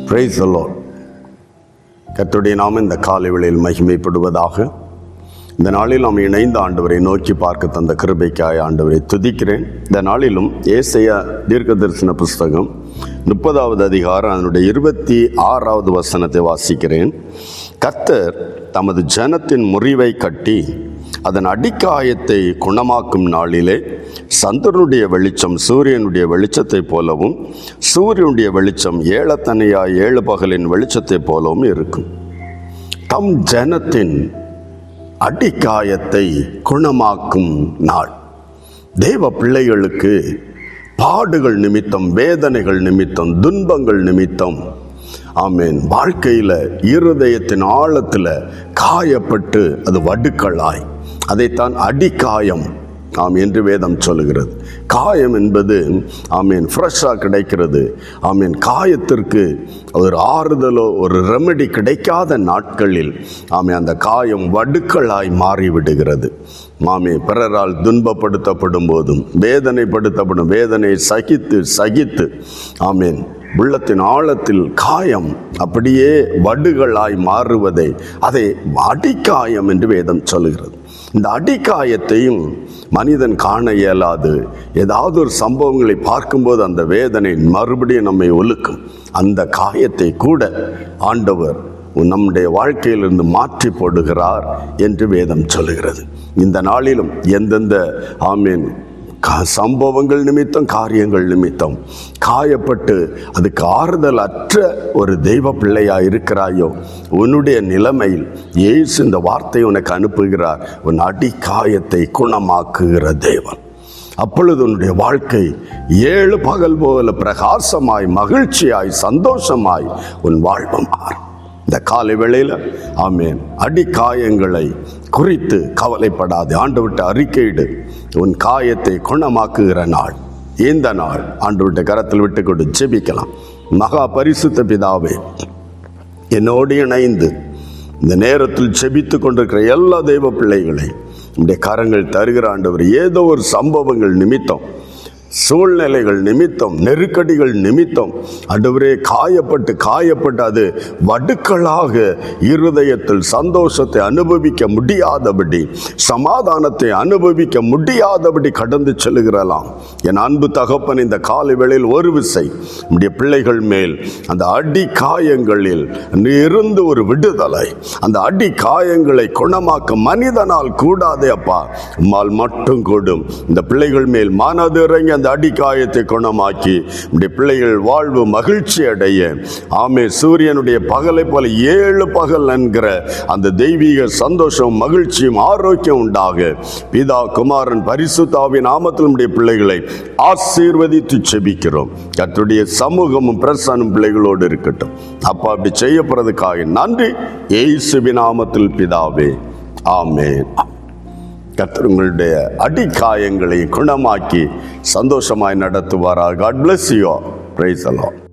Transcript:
Praise the Lord. கர்த்தருடைய நாமம் இந்த காலை வேளையில் மகிமைப்படுவதாக. இந்த நாளில் நாம் இணைந்த ஆண்டவரை நோக்கி பார்க்க தந்த கிருபைக்காய் ஆண்டவரை துதிக்கிறேன். இந்த நாளிலும் ஏசாயா தீர்க்கதரிசன புஸ்தகம் 30வது அதிகாரம் அதனுடைய 26வது வசனத்தை வாசிக்கிறேன். கர்த்தர் தமது ஜனத்தின் முறிவை கட்டி அதன் அடிக்காயத்தை குணமாக்கும் நாளிலே சந்திரனுடைய வெளிச்சம் சூரியனுடைய வெளிச்சத்தை போலவும் சூரியனுடைய வெளிச்சம் ஏழத்தனையாய் ஏழு பகலின் வெளிச்சத்தை போலவும் இருக்கும். தம் ஜனத்தின் அடிக்காயத்தை குணமாக்கும் நாள். தேவ பிள்ளைகளுக்கு பாடுகள் நிமித்தம், வேதனைகள் நிமித்தம், துன்பங்கள் நிமித்தம், ஆமேன், வாழ்க்கையில் இருதயத்தின் ஆழத்தில் காயப்பட்டு அது வடுக்களாய், அதைத்தான் அடிக்காயம் என்று வேதம் சொல்லுகிறது. காயம் என்பது ஆமீன் ஃப்ரெஷ்ஷாக கிடைக்கிறது. ஆமீன், காயத்திற்கு ஒரு ஆறுதலோ ஒரு ரெமெடி கிடைக்காத நாட்களில் அந்த காயம் வடுக்களாய் மாறிவிடுகிறது. பிறரால் துன்பப்படுத்தப்படும் போதும் வேதனைப்படுத்தப்படும் வேதனை சகித்து ஆமீன் உள்ளத்தின் ஆழத்தில் காயம் அப்படியே வடுகளாய் மாறுவதை அதை அடிக்காயம் என்று வேதம் சொல்லுகிறது. இந்த அடிக்காயத்தையும் மனிதன் காண இயலாது. ஏதாவது ஒரு சம்பவங்களை பார்க்கும்போது அந்த வேதனை மறுபடியும் நம்மை ஒழுக்கும். அந்த காயத்தை கூட ஆண்டவர் நம்முடைய வாழ்க்கையிலிருந்து மாற்றி போடுகிறார் என்று வேதம் சொல்லுகிறது. இந்த நாளிலும் எந்தெந்த ஆமீன் சம்பவங்கள் நிமித்தம், காரியங்கள் நிமித்தம் காயப்பட்டு அதுக்கு ஆறுதல் அற்ற ஒரு தெய்வ பிள்ளையா இருக்கிறாயோ, உன்னுடைய நிலைமையில் இயேசு இந்த வார்த்தை உனக்கு அனுப்புகிறார். உன் அடி காயத்தை குணமாக்குகிற தேவன். அப்பொழுது உன்னுடைய வாழ்க்கை ஏழு பகல் போல பிரகாசமாய், மகிழ்ச்சியாய், சந்தோஷமாய் உன் வாழ்வு மாறும். இந்த காலை வேளையில் ஆமேன், அடி காயங்களை குறித்து கவலைப்படாது. ஆண்டவர்கிட்ட அறிக்கையிடு. உன் காயத்தை குணமாக்குகிற நாள் இந்த நாள். ஆண்டவர்கிட்ட கரத்தில் விட்டு கொண்டு ஜெபிக்கலாம். மகா பரிசுத்த பிதாவே, என்னோடு இணைந்து இந்த நேரத்தில் ஜெபித்து கொண்டிருக்கிற எல்லா தெய்வ பிள்ளைகளை நம்முடைய கரங்கள் தருகிற ஆண்டவர். ஏதோ ஒரு சம்பவங்கள் நிமித்தம், சூழ்நிலைகள் நிமித்தம், நெருக்கடிகள் நிமித்தம் ஆண்டவரே காயப்பட்டு அது வடுக்களாக இருதயத்தில் சந்தோஷத்தை அனுபவிக்க முடியாதபடி, சமாதானத்தை அனுபவிக்க முடியாதபடி கடந்து செல்லுகிறலாம். என் அன்பு தகப்பன், இந்த காலை வேளையில் ஒரு விசை நம்முடைய பிள்ளைகள் மேல் அந்த அடி காயங்களில் இருந்து ஒரு விடுதலை, அந்த அடி காயங்களை குணமாக்க மனிதனால் கூடாதே அப்பா, உம்மால் மட்டும் கூடும். இந்த பிள்ளைகள் மேல் மனதிறங்கி அந்த அடிக்காயத்தை குணமாக்கி நம்முடைய பிள்ளைகள் வாழ்வு மகிழ்ச்சி அடைய, ஆமே, சூரியனுடைய பகலை போல ஏழு பகல் என்கிற அந்த தெய்வீக சந்தோஷம், மகிழ்ச்சியும் ஆரோக்கியம் உண்டாக பிதா, குமாரன், பரிசுத்தாவின் நாமத்தில் நம்முடைய பிள்ளைகளை ஆசீர்வதித்து செபிக்கிறோம். கர்த்தருடைய சமூகமும் பிரசன்னும் பிள்ளைகளோடு இருக்கட்டும். அப்பா, அப்படி செய்யப்படுறதுக்காக நன்றி. இயேசுவின் நாமத்தில் பிதாவே, ஆமென். கர்த்தர் உங்களுடைய அடிக்காயங்களை குணமாக்கி சந்தோஷமாய் நடத்துவாராக. God bless you all. Praise the Lord.